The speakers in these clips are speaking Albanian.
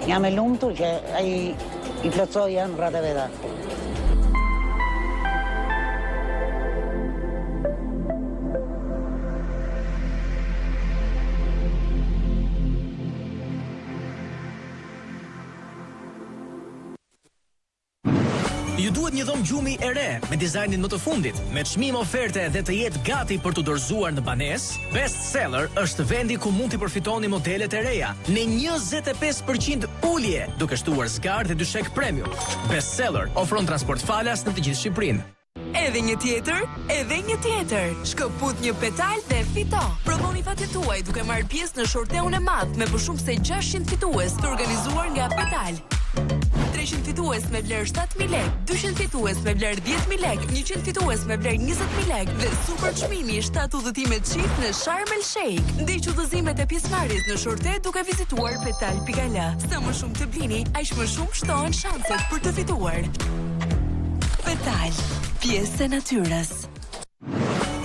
Jam e lumtur që ai I plotësoi ëndrat e veta. Ju duhet një dhomë gjumi e re, me dizajnin më të fundit, me çmim oferte dhe të jetë gati për të dorëzuar në banesë. Bestseller është vendi ku mund të përfitoni modelet e reja në 25% ulje, duke shtuar zgarë dhe dyshek premium. Bestseller ofron transport falas në të gjithë Shqipërinë. Edhe një tjetër. Shkëput një petal dhe fito. Provoni fatet tuaj duke marrë pjesë në shorteun e madh me më shumë se 600 fitues të organizuar nga Petal. 300 fitues me vlerë 7.000 lek, 200 fitues me vlerë 10.000 lek, 100 fitues me vlerë 20.000 lek dhe super çmimi 7 udhëtime çift në Sharm el Sheikh. Ndiq udhëzimet e pjesëmarrjes në shorte duke vizituar petal.al. Sa më shumë të blini, aq më shumë shtohen shanset për të fituar. Petal, pjesë e natyrës.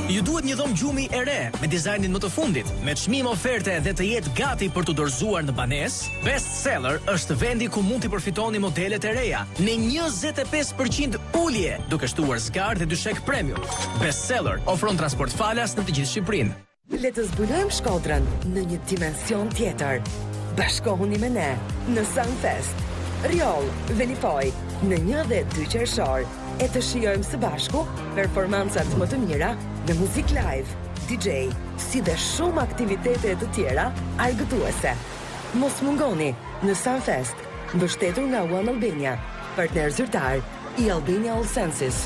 Ju duhet një dhomë gjumi e re, me dizajnin më të fundit, me çmim oferte dhe të jetë gati për të dorëzuar në banesë. Bestseller është vendi ku mund të përfitoni modelet e reja në 25% ulje, duke shtuar zgarë dhe dyshek premium. Bestseller ofron transport falas në të gjithë Shqipërinë. Le të zbulojmë Shkodrën në një dimension tjetër. Bashkohuni me ne në Sunfest. Riol, Velipoj, në 1 dhe 2 qershor, e të shijojmë së bashku performancat më të mira në muzik live, DJ, si dhe shumë aktivitete të tjera argëtuese. Mos mungoni në Sunfest, mbështetur nga One Albania, partner zyrtar I Albania All Senses.